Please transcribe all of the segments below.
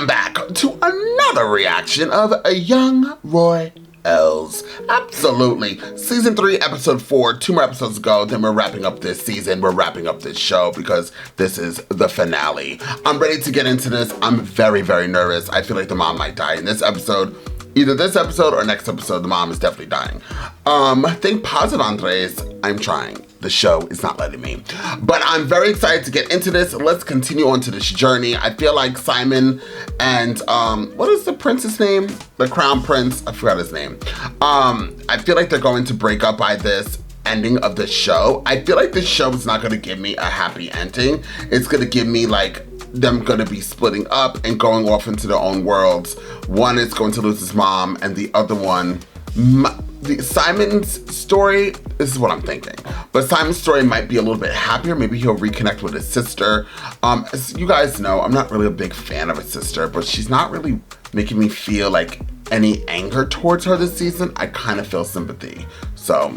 Welcome back to another reaction of a Young Roy Els. Absolutely. Season 3, episode 4, 2 more episodes to go. Then we're wrapping up this season. We're wrapping up this show because this is the finale. I'm ready to get into this. I'm very, very nervous. I feel like the mom might die in this episode. Either this episode or next episode, the mom is definitely dying. Think positive, Andres. I'm trying. The show is not letting me. But I'm very excited to get into this. Let's continue on to this journey. I feel like Simon and, what is the prince's name? The crown prince, I forgot his name. I feel like they're going to break up by this ending of the show. I feel like this show is not gonna give me a happy ending. It's gonna give me like, them gonna be splitting up and going off into their own worlds. One is going to lose his mom and the other one, Simon's story, this is what I'm thinking. But Simon's story might be a little bit happier. Maybe he'll reconnect with his sister. As you guys know, I'm not really a big fan of his sister, but she's not really making me feel like any anger towards her this season. I kind of feel sympathy. So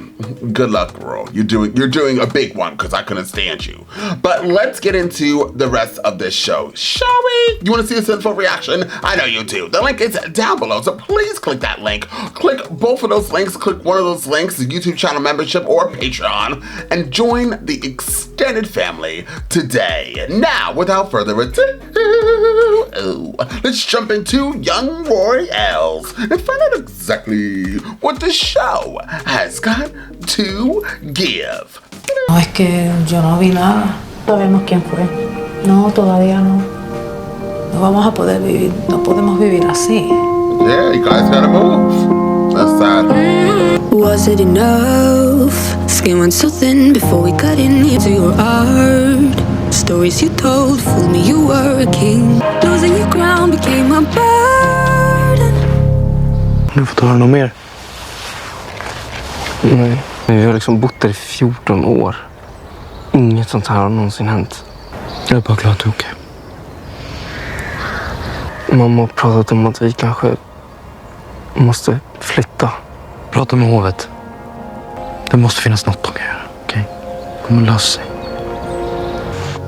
good luck, girl. You're doing a big one because I couldn't stand you. But let's get into the rest of this show, shall we? You want to see a sinful reaction? I know you do. The link is down below, so please click that link. Click both of those links. Click one of those links, the YouTube channel membership or Patreon, and join the extended family today. Now, without further ado, let's jump into Young Roy Els and find out exactly what the show has got to give. No, es que yo no vi nada. Sabemos quién fue. No, todavía no. No vamos a poder vivir. No podemos vivir así. Yeah, you guys gotta move. That's sad. Was it enough? Skin went so thin before we got into your art. Stories you told fooled me you were a king. Losing your crown became a burden. Du får ta något mer. Nej, vi har liksom bott där i 14 år. Inget sånt här har någonsin hänt. Jag är bara glad att du är okej. Mamma har pratat om att vi kanske måste flytta. Prata med hovet. Det måste finnas något de kan göra, okej? Det kommer lösa sig.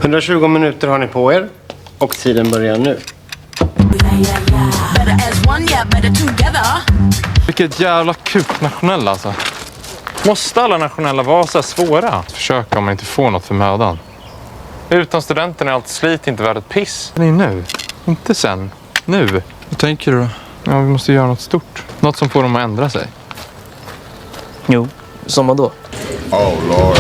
120 minuter har ni på er och tiden börjar nu. Vilket jävla kuk nationella alltså. Måste alla nationella vara så här svåra? Försöka om man inte får något för mödan. Utan studenten är allt slit inte värt ett piss. Nej, nu. Inte sen. Nu. Vad tänker du då? Ja, vi måste göra något stort. Något som får dem att ändra sig. Jo, som vad då? Oh Lord.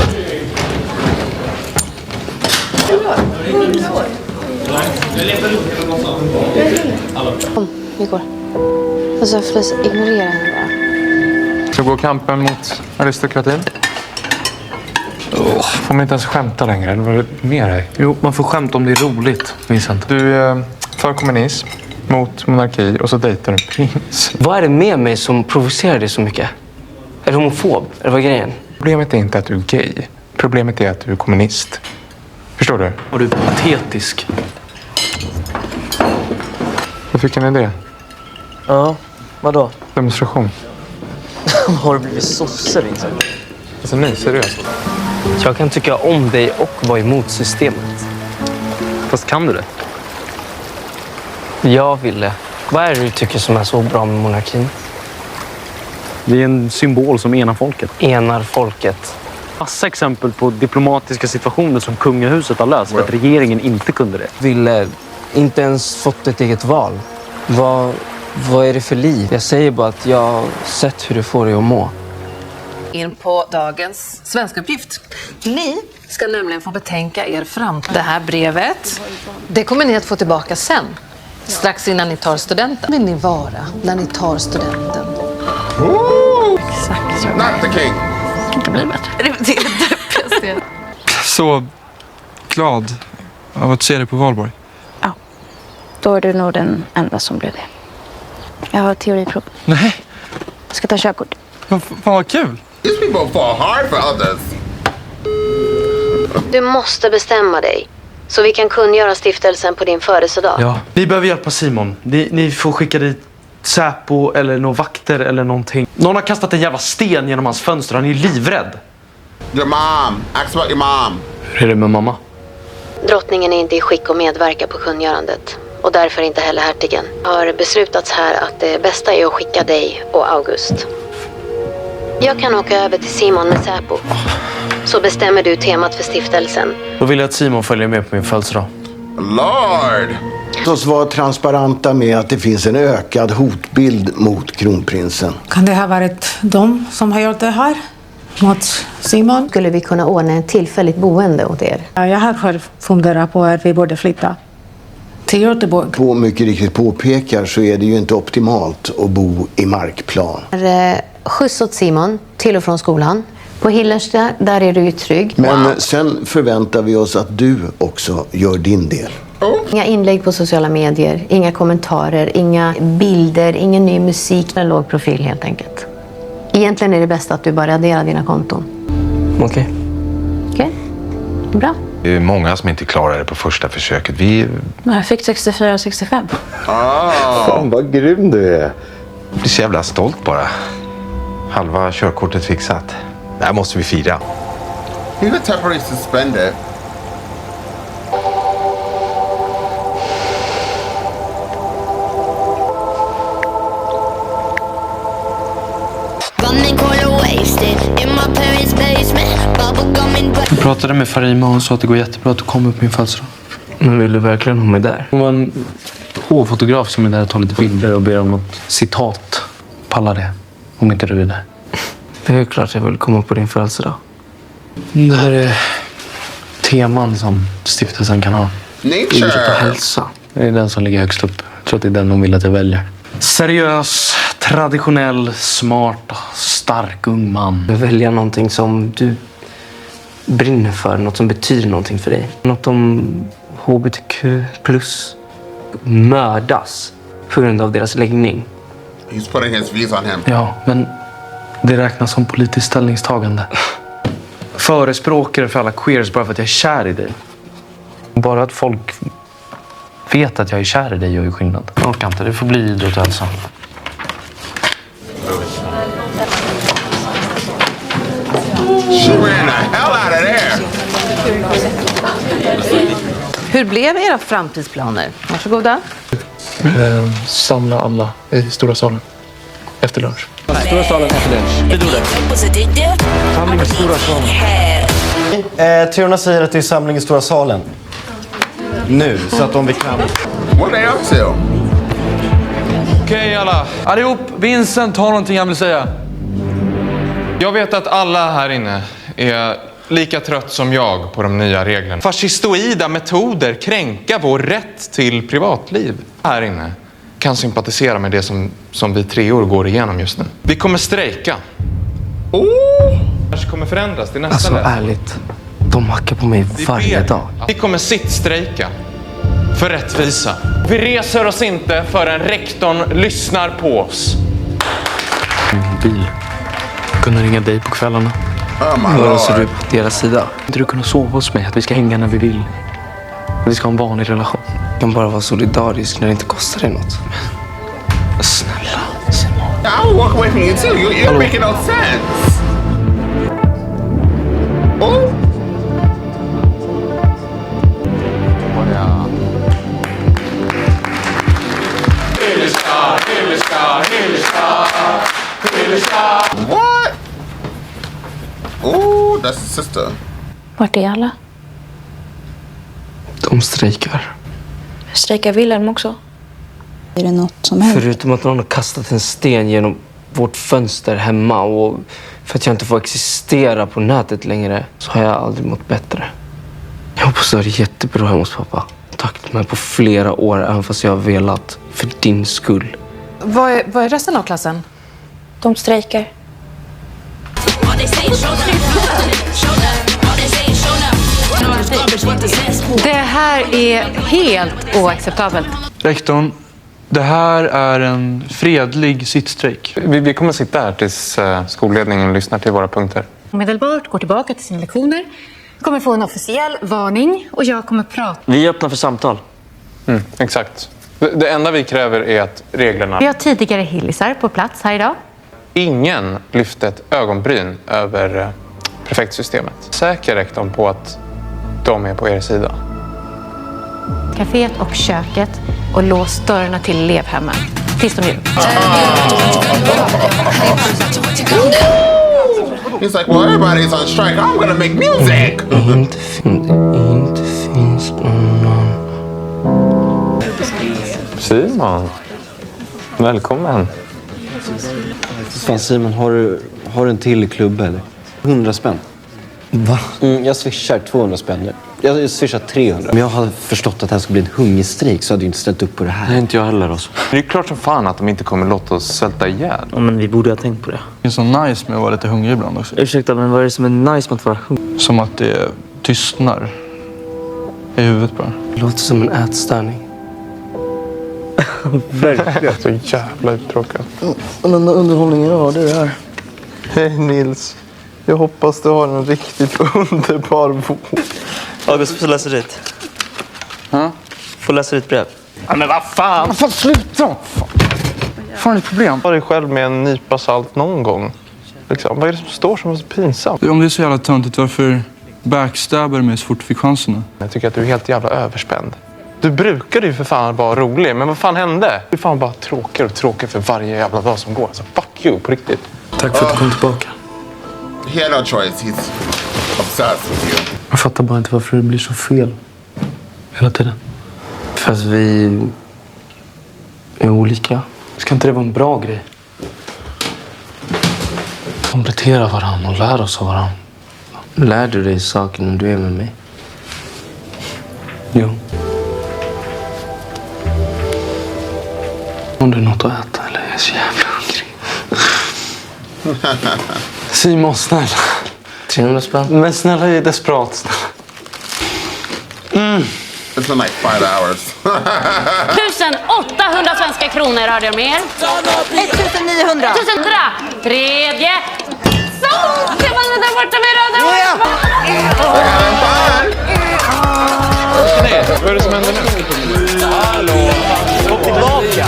Vi går. Alltså Felice, ignorera henne bara. Ska gå kampen mot aristokratin? Får man inte ens skämta längre? Eller vad är det med dig? Jo, man får skämta om det är roligt, Vincent. Du är för kommunism, mot monarki och så dejtar du en prins. Vad är det med mig som provocerar dig så mycket? Är du homofob? Eller vad är grejen? Problemet är inte att du är gay. Problemet är att du är kommunist. Förstår du? Och du är patetisk. Jag fick en idé. Ja, vadå? Demonstration. Har du blivit sosse, Vincent? Alltså nej, seriöst. Jag kan tycka om dig och vara emot systemet. Fast kan du det? Jag vill det. Vad är det du tycker som är så bra med monarkin? Det är en symbol som enar folket. Enar folket. Massa exempel på diplomatiska situationer som kungahuset har löst för att regeringen inte kunde det. Ville inte ens fått ett eget val. Vad är det för liv? Jag säger bara att jag har sett hur det får dig att må. In på dagens svenska uppgift. Ni ska nämligen få betänka er framtid. Det här brevet, det kommer ni att få tillbaka sen. Strax innan ni tar studenten. Vill ni vara när ni tar studenten? Exakt. Not the king. Det blir bättre. Det är det deppigaste. Så glad av att se dig på valborg. Ja, då är du nog den enda som blir det. Jag har teoriprov. Nej. Jag ska ta körkort. Fan vad kul. These people fall hard for others. Du måste bestämma dig. Så vi kan kungöra stiftelsen på din födelsedag. Ja, vi behöver hjälpa Simon. Ni får skicka dit Säpo eller några vakter eller någonting. Någon har kastat en jävla sten genom hans fönster. Han är ju livrädd. Your mom. Ask about your mom. Hur är det med mamma? Drottningen är inte i skick att medverka på kungörandet. och därför inte heller hertigen. Det har beslutats här att det bästa är att skicka dig och August. Jag kan åka över till Simon med Säpo. Så bestämmer du temat för stiftelsen. Då vill jag att Simon följer med på min födelsedag. Lord! Låt oss vara transparenta med att det finns en ökad hotbild mot kronprinsen. Kan det ha varit de som har gjort det här? Mot Simon? Skulle vi kunna ordna ett tillfälligt boende åt er? Jag har själv funderat på att vi borde flytta till Göteborg. På mycket riktigt påpekar så är det ju inte optimalt att bo i markplan. Skjuts åt Simon till och från skolan. På Hillersta, där är du ju trygg. Men sen förväntar vi oss att du också gör din del. Inga inlägg på sociala medier, inga kommentarer, inga bilder, ingen ny musik. En låg profil helt enkelt. Egentligen är det bäst att du bara raderar dina konton. Okej. Okej? Bra. Det är många som inte klarar det på första försöket. Jag fick 64-65. Fan vad grym du är. Jag blir så jävla stolt bara. Halva körkortet fixat. Det här måste vi fira. He got temporarily suspended. Jag pratade med Farima och hon sa att det går jättebra att du kommer på min födelsedag. Men vill du verkligen ha mig där? Hon var en hovfotograf som är där och tar lite bilder och ber om något citat. Pallar det, om inte du är där. Det är klart jag vill komma på din födelsedag. Det här är teman som stiftelsen kan ha. Nature! Och hälsa. Det är den som ligger högst upp. Jag tror att det är den de vill att jag väljer. Seriös, traditionell, smart, stark ung man. Jag väljer någonting som du brinner för. Något som betyder någonting för dig. Något om hbtq plus mördas på grund av deras läggning. He's putting his views on him. Ja, men det räknas som politiskt ställningstagande. Förespråkare för alla queers bara för att jag är kär i dig. Bara att folk vet att jag är kär i dig gör ju skillnad. Jag orkar inte, det får bli idrott alltså. She ran the hell out of there. Hur blev era framtidsplaner? Varsågoda. Samla alla i stora salen. Efter lunch. Stora salen efter lunch. Det gjorde det. Samling i stora salen. Teorna säger att det är samling i stora salen. Nu, så att om vi kan. What are they up to? Okej alla. Allihop, Vincent har någonting han vill säga. Jag vet att alla här inne är lika trött som jag på de nya reglerna. Fascistoida metoder kränka vår rätt till privatliv. Här inne kan sympatisera med det som vi 3 år går igenom just nu. Vi kommer strejka. Det kommer förändras till nästa Alltså ärligt, de hackar på mig varje dag. Vi kommer sittstrejka för rättvisa. Vi reser oss inte förrän rektorn lyssnar på oss. Bil. Kunna ringa dig på kvällarna. Vara så du på deras sida. Inte du kunna sova hos mig, att vi ska hänga när vi vill. Att vi ska ha en vanlig relation. Jag kan bara vara solidarisk när det inte kostar dig något. Snälla, Simon. I'll walk away from you too. You're making no sense. Oh. What? Oh, that's his sister. Vart är alla? De strejkar. Strejkar Wilhelm också? Är det något som händer? Förutom att någon har kastat en sten genom vårt fönster hemma och för att jag inte får existera på nätet längre så har jag aldrig mått bättre. Jag hoppas det är jättebra hemma hos pappa. Tackat mig på flera år även fast jag har velat för din skull. Vad är resten av klassen? De strejkar. Det här är helt oacceptabelt. Rektorn, det här är en fredlig sittstrejk. Vi kommer sitta här tills skolledningen lyssnar till våra punkter. Omedelbart går tillbaka till sina lektioner. Kommer få en officiell varning och jag kommer prata. Vi är öppna för samtal. Exakt. Det enda vi kräver är att reglerna... Vi har tidigare hillisar på plats här idag. Ingen lyfte ett ögonbryn över prefektsystemet. Säker rektorn på att de är på er sida. Caféet och köket och låst dörrarna till elevhemmen. Tills de gör. He's like, well, everybody's on strike. I'm gonna make music. Simon, välkommen. Fan Simon, har du en till klubb eller? 100 spänn. Va? Jag swishar 200 spänn. Jag swishar 300. Men jag hade förstått att det här skulle bli en hungerstrejk så hade jag inte ställt upp på det här. Nej, inte jag heller alltså. Det är klart som fan att de inte kommer låta oss svälta ihjäl. Ja, men vi borde ha tänkt på det. Det är så nice med att vara lite hungrig ibland också. Ursäkta, men vad är det som är nice med att vara hungrig? Som att det tystnar i huvudet bara. Det låter som en ätstörning. Verkligen. Så jävla uttråkad. Den enda underhållningen jag har, det är det här. Hej Nils. Jag hoppas du har en riktigt underbar bok. August, får läsa ditt. Får läsa ditt brev. Ja, men vad fan! Fan, sluta! Fan är det problem? Har dig själv med en nypa salt någon gång? Liksom, vad är det som står som är så pinsamt? Om det är så jävla töntigt, varför backstabbar mig så fort fick chanserna? Jag tycker att du är helt jävla överspänd. Du brukade ju för fan vara rolig, men vad fan hände? Du är fan bara tråkig för varje jävla dag som går. Så fuck you, på riktigt. Tack för att du kom tillbaka. He had no choice. He's obsessed with you. Jag fattar bara inte varför det blir så fel hela tiden. För att vi är olika. Ska inte det vara en bra grej? Komplettera varandra och lära oss av varandra. Lär du dig saker när du är med mig? Jo. Om du är något att äta eller jag är så jävla hungrig. Simon, snälla. 300 spänn. Men snälla, jag är desperat. Snälla. It's been like 5 hours. 1800 svenska kronor har du mer. 1900. 1000. Tredje. Så! Ser man den där borta med röda? Vad är det som händer nu? Hallå! Kom tillbaka!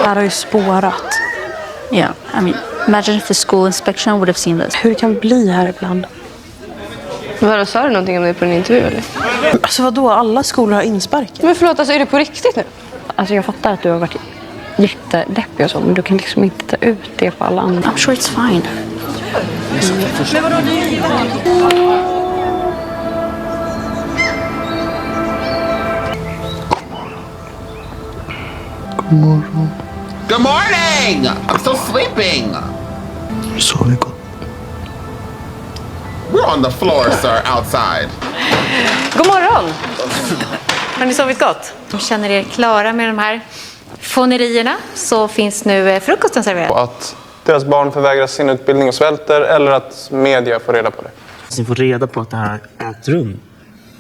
Det här har ju spårat. Yeah, I mean, imagine if the school inspection would have seen this. Hur det kan bli här ibland. Vadå, sa du någonting om det på en intervju eller? Alltså vadå? Alla skolor har insparken. Men förlåt, alltså är det på riktigt nu? Alltså jag fattar att du har varit jättedeppig och så, men du kan liksom inte ta ut det på alla andra. I'm sure it's fine. Men vadå, du är God morning. Good morning! I'm still sleeping. Sov gott. We're on the floor, sir, outside. God morgon! Har ni sovit gott? Känner er klara med de här fånerierna så finns nu frukosten serverad. Att deras barn förvägras sin utbildning och svälter eller att media får reda på det. Ni får reda på att det här är ett rum.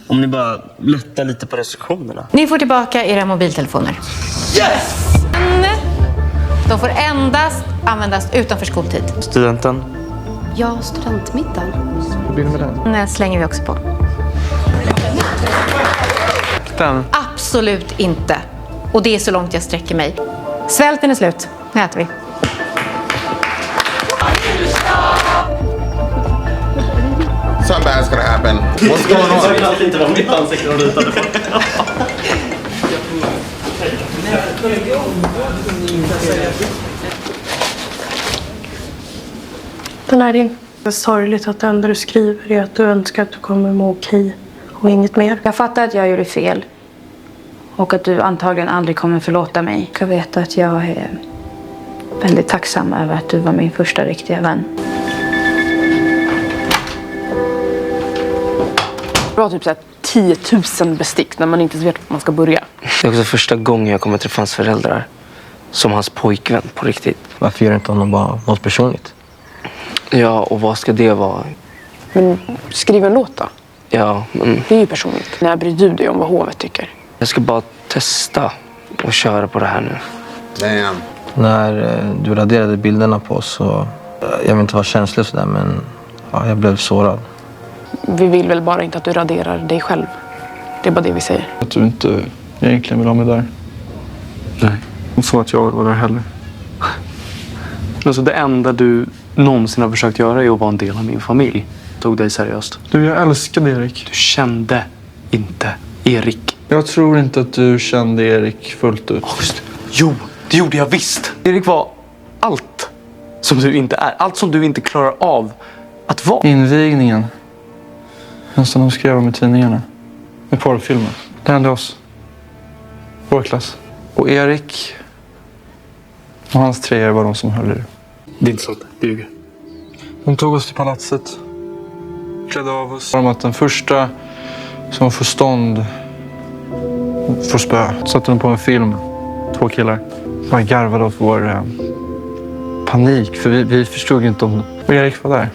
Om ni bara lättar lite på restriktionerna. Ni får tillbaka era mobiltelefoner. Yes! De får endast användas utanför skoltid. Studenten. Ja, studentmiddagen. Hur blir det med den? Den slänger vi också på. Den? Absolut inte. Och det är så långt jag sträcker mig. Svälten är slut. Nu äter vi. Something bad's gonna happen. What's going on? Jag vill alltid inte vara mitt ansikte och ritade på. Den är din. Det är sorgligt att det enda du skriver är att du önskar att du kommer må okej och inget mer. Jag fattar att jag gjorde fel. Och att du antagligen aldrig kommer förlåta mig. Jag vet att jag är väldigt tacksam över att du var min första riktiga vän. Det var typ så här 10 000 bestick när man inte vet var man ska börja. Det är också första gången jag kommer träffa hans föräldrar. Som hans pojkvän på riktigt. Varför gör inte honom bara något personligt? Ja, och vad ska det vara? Men skriv en låt då. Ja, men... Det är ju personligt. När bryr du dig om vad hovet tycker? Jag ska bara testa och köra på det här nu. Damn. När du raderade bilderna på oss så... Jag vill inte vara känslig sådär, men ja, jag blev sårad. Vi vill väl bara inte att du raderar dig själv. Det är bara det vi säger. Att du inte egentligen vill ha mig där. Nej. Och så att jag vill vara där heller. Alltså det enda du någonsin har försökt göra är att vara en del av min familj. tog dig seriöst. Du, jag älskade Erik. Du kände inte Erik. Jag tror inte att du kände Erik fullt ut. August. Jo, det gjorde jag visst. Erik var allt som du inte är. Allt som du inte klarar av att vara. Invigningen. Den som de skrev om i tidningarna. Med porrfilmen. Det hände oss. Vår klass. Och Erik och hans treor var de som höll det. Det är inte så. Det ljuger. De tog oss till palatset. Klädde av oss. Om att den första som får stånd får spö. Satte de på en film. 2 killar. Man garvade åt vår panik. För vi förstod inte om... Och Erik var där.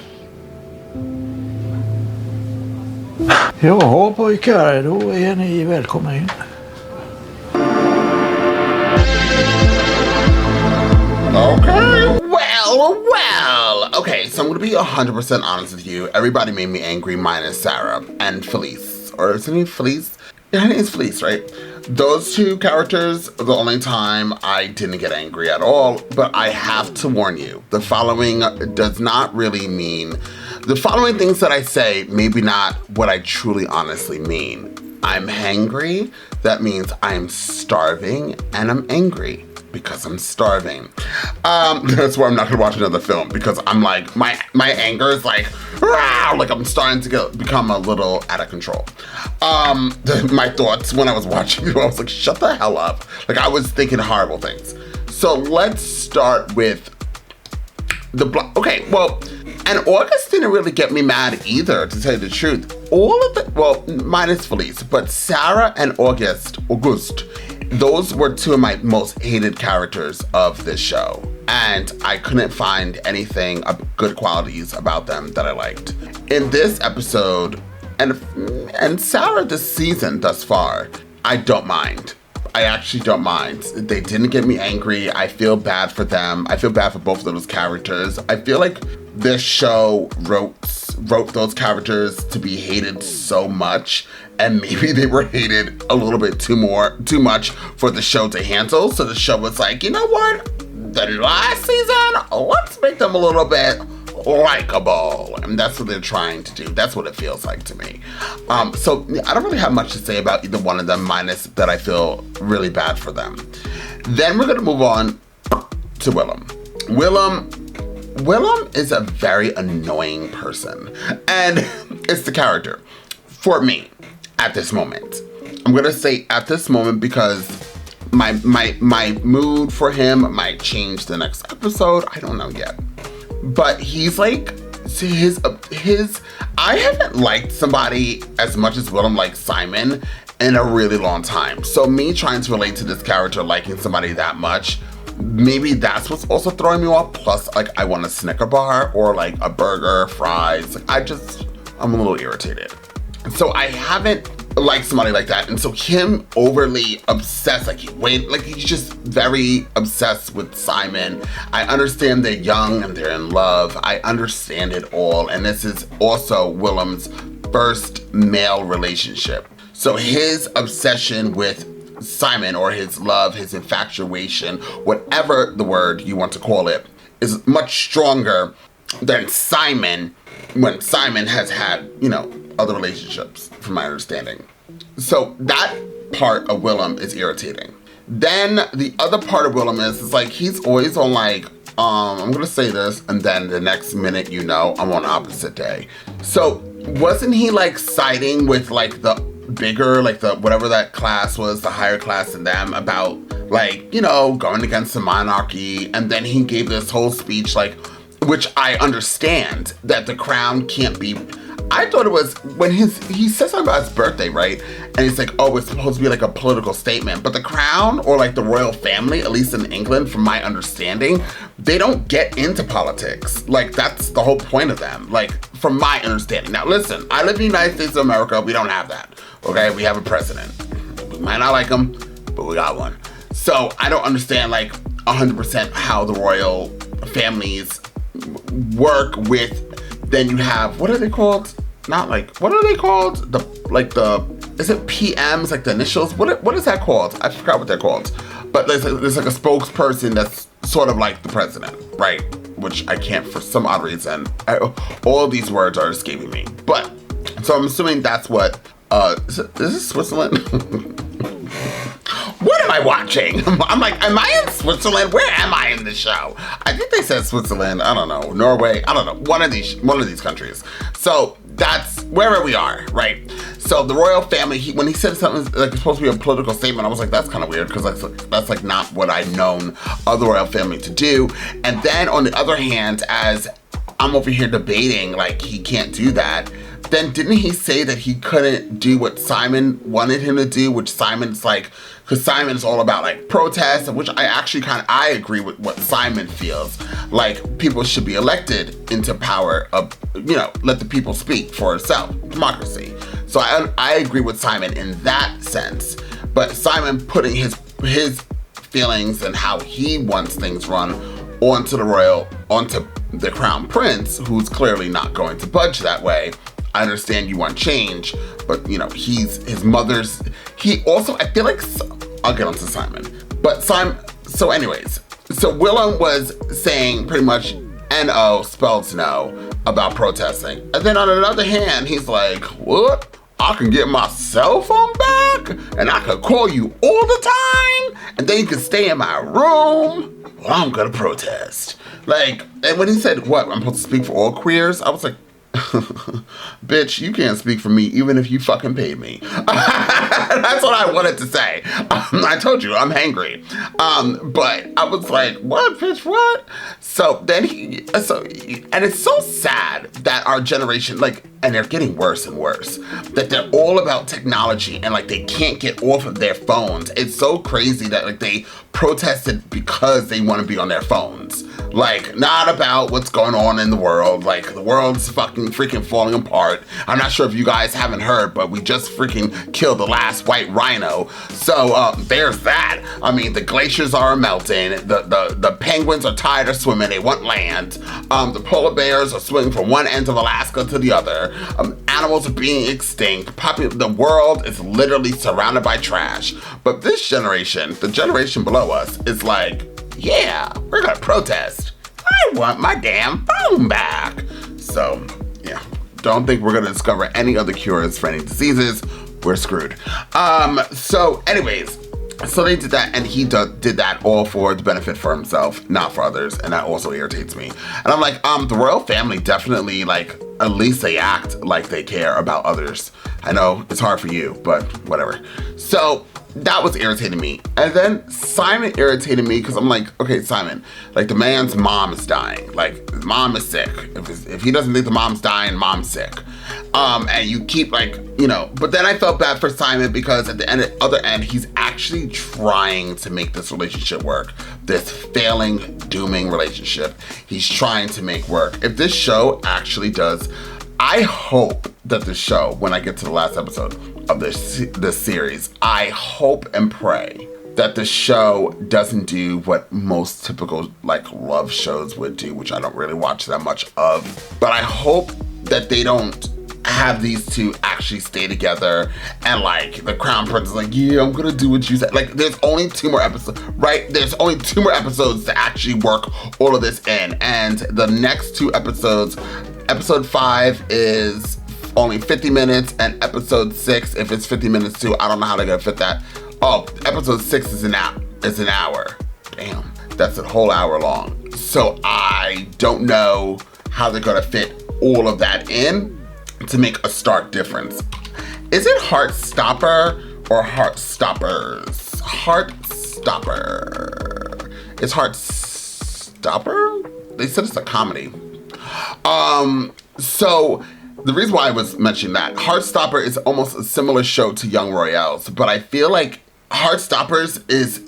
Jaha pojkar, då är ni välkomna in. Okay, well. Okay, so I'm gonna be 100% honest with you. Everybody made me angry minus Sara and Felice. Or is her name Felice? Yeah, her name is Felice, right? Those two characters are the only time I didn't get angry at all. But I have to warn you, the following does not really mean... The following things that I say, maybe not what I truly honestly mean. I'm hangry, that means I'm starving, and I'm angry because I'm starving. That's why I'm not gonna watch another film, because I'm like, my anger is like, rah, like I'm starting to become a little out of control. My thoughts when I was watching it, I was like, shut the hell up. Like I was thinking horrible things. So let's start with okay, well, and August didn't really get me mad either, to tell you the truth. All of the, well, minus Felice, but Sara and August, those were two of my most hated characters of this show. And I couldn't find anything of good qualities about them that I liked. In this episode, and Sara this season thus far, I don't mind. I actually don't mind. They didn't get me angry. I feel bad for them. I feel bad for both of those characters. I feel like this show wrote those characters to be hated so much, and maybe they were hated a little bit too much for the show to handle. So the show was like, you know what? The last season, let's make them a little bit likable, and that's what they're trying to do. That's what it feels like to me. So I don't really have much to say about either one of them, minus that I feel really bad for them. Then we're gonna move on to Wilhelm. Wilhelm is a very annoying person, and it's the character for me at this moment. I'm gonna say at this moment because my mood for him might change the next episode. I don't know yet. But he's like, I haven't liked somebody as much as Wilhelm like Simon in a really long time. So me trying to relate to this character, liking somebody that much, maybe that's what's also throwing me off. Plus, like, I want a Snicker bar or like a burger, fries. Like, I'm a little irritated. So I haven't liked somebody like that. And so him overly obsessed, he's just very obsessed with Simon. I understand they're young and they're in love. I understand it all. And this is also Wilhelm's first male relationship. So his obsession with Simon, or his love, his infatuation, whatever the word you want to call it, is much stronger than Simon when Simon has had, other relationships, from my understanding. So that part of Wilhelm is irritating. Then the other part of Wilhelm is like, he's always on like, I'm gonna say this, and then the next minute, I'm on opposite day. So wasn't he like siding with like the bigger, like the, whatever that class was, the higher class than them, about like, going against the monarchy? And then he gave this whole speech, like, which I understand that the crown can't be, I thought it was when he said something about his birthday, right? And he's like, oh, it's supposed to be like a political statement. But the crown, or like the royal family, at least in England, from my understanding, they don't get into politics. Like, that's the whole point of them, like, from my understanding. Now, listen, I live in the United States of America. We don't have that, okay? We have a president. We might not like him, but we got one. So I don't understand, like, 100% how the royal families work with. Then you have, what are they called? Not like, what are they called? Is it PMs, like the initials? What is that called? I forgot what they're called. But there's like a spokesperson that's sort of like the president, right? which I can't for some odd reason. All these words are escaping me. But, so I'm assuming that's what, is this Switzerland? What am I watching? I'm like, am I in Switzerland? Where am I in the show? I think they said Switzerland. I don't know. Norway. I don't know. One of these countries. So that's wherever we are, right? So the royal family, when he said something like it's supposed to be a political statement, I was like, that's kind of weird because that's like not what I've known of the royal family to do. And then on the other hand, as I'm over here debating like he can't do that, then didn't he say that he couldn't do what Simon wanted him to do, which Simon's like, because Simon's all about like protests, which I actually I agree with what Simon feels. Like people should be elected into power of, let the people speak for itself, democracy. So I agree with Simon in that sense, but Simon putting his feelings and how he wants things run onto the crown prince, who's clearly not going to budge that way. I understand you want change, but his mother's, he also, I feel like, I'll get onto Simon. But so anyways, so Wilhelm was saying pretty much N-O spells no about protesting. And then on another hand, he's like, what? I can get my cell phone back and I can call you all the time and then you can stay in my room. Well, I'm gonna protest. And when he said, what, I'm supposed to speak for all queers? I was like, bitch, you can't speak for me even if you fucking paid me. That's what I wanted to say. I told you, I'm hangry. But I was like, what, bitch, what? So then and it's so sad that our generation, and they're getting worse and worse, that they're all about technology and they can't get off of their phones. It's so crazy that they protested because they want to be on their phones. Not about what's going on in the world. The world's freaking falling apart. I'm not sure if you guys haven't heard, but we just freaking killed the last white rhino. So there's that. I mean, the glaciers are melting. The penguins are tired of swimming. They want land. The polar bears are swimming from one end of Alaska to the other. Animals are being extinct. The world is literally surrounded by trash. But this generation, the generation below us, is like, yeah, we're gonna protest. I want my damn phone back. So, yeah, don't think we're gonna discover any other cures for any diseases. We're screwed. So anyways, so they did that, and he did that all for the benefit for himself, not for others, and that also irritates me. And I'm like, the royal family definitely, at least they act like they care about others. I know it's hard for you, but whatever. So that was irritating me. And then Simon irritated me because I'm like, okay, Simon, the man's mom is dying. His mom is sick. If he doesn't think the mom's dying, mom's sick. And you keep but then I felt bad for Simon because at the other end, he's actually trying to make this relationship work. This failing, dooming relationship. He's trying to make work. If this show actually does, I hope that the show, when I get to the last episode of this series, I hope and pray that the show doesn't do what most typical love shows would do, which I don't really watch that much of. But I hope that they don't have these two actually stay together and the crown prince is like, yeah, I'm gonna do what you said. There's only 2 more episodes, right? There's only 2 more episodes to actually work all of this in. And the next 2 episodes, episode 5 is only 50 minutes and episode 6, if it's 50 minutes too, I don't know how they're gonna fit that. Oh, episode 6 is an hour. Damn, that's a whole hour long. So I don't know how they're gonna fit all of that in to make a stark difference. Is it Heartstopper or Heartstoppers? Heartstopper. It's Heartstopper? They said it's a comedy. So the reason why I was mentioning that, Heartstopper is almost a similar show to Young Royals, but I feel like Heartstoppers is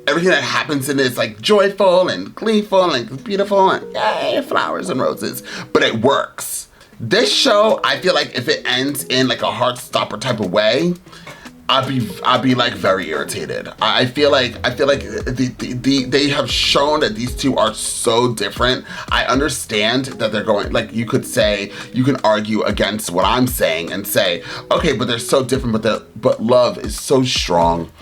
everything that happens in it is joyful and gleeful and beautiful and yay, flowers and roses, but it works. This show, I feel like if it ends in a Heartstopper type of way, I'd be like very irritated. I feel like they have shown that these two are so different. I understand that they're going, like, you can argue against what I'm saying and say, okay, but they're so different, but love is so strong.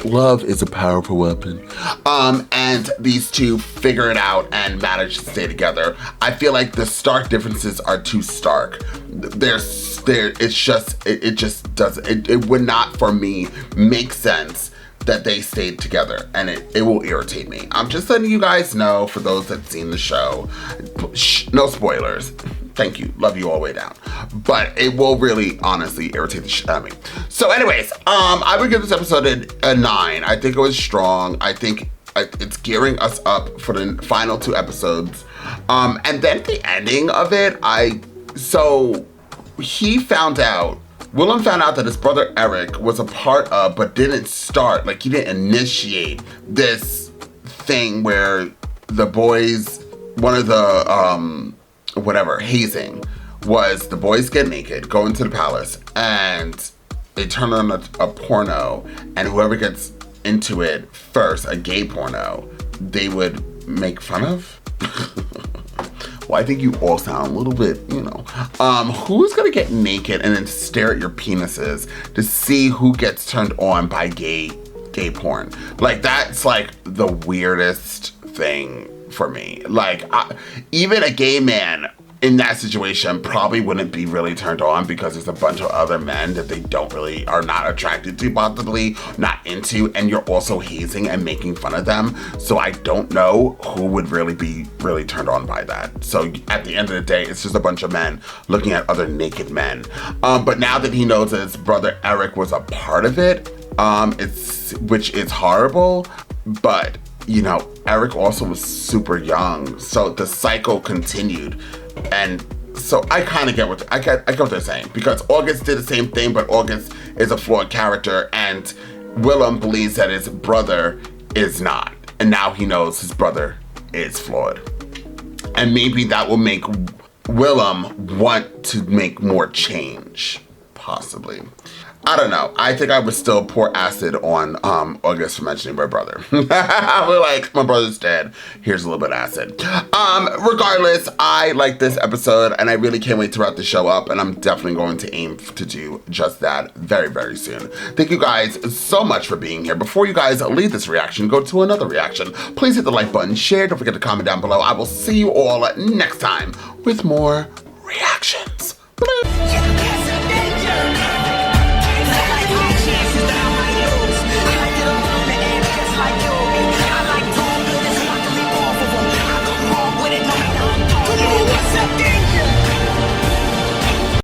Love is a powerful weapon. And these two figure it out and manage to stay together. I feel like the stark differences are too stark. It would not, for me, make sense that they stayed together, and it will irritate me. I'm just letting you guys know, for those that've seen the show, no spoilers. Thank you, love you all the way down. But it will really, honestly, irritate the shit out of me. So anyways, I would give this episode a 9. I think it was strong. I think it's gearing us up for the final 2 episodes. And then the ending of it, Wilhelm found out that his brother Eric was a part of, but didn't start, like he didn't initiate this thing where the boys, one of the, hazing was the boys get naked, go into the palace, and they turn on a porno, and whoever gets into it first, a gay porno, they would make fun of. Well, I think you all sound a little bit, who's gonna get naked and then stare at your penises to see who gets turned on by gay porn? Like, that's like the weirdest thing for me. Like, even a gay man in that situation probably wouldn't be really turned on, because there's a bunch of other men that they are not attracted to, possibly not into, and you're also hazing and making fun of them. So I don't know who would really be turned on by that. So at the end of the day, it's just a bunch of men looking at other naked men. But now that he knows that his brother Eric was a part of it, which is horrible, but Eric also was super young, so the cycle continued. And so I kind of get what they're saying, because August did the same thing, but August is a flawed character, and Wilhelm believes that his brother is not, and now he knows his brother is flawed, and maybe that will make Wilhelm want to make more change, possibly. I don't know. I think I would still pour acid on August for mentioning my brother. We're like, my brother's dead. Here's a little bit of acid. Regardless, I like this episode, and I really can't wait to wrap the show up, and I'm definitely going to aim to do just that very, very soon. Thank you guys so much for being here. Before you guys leave this reaction, go to another reaction. Please hit the like button, share, don't forget to comment down below. I will see you all next time with more reactions.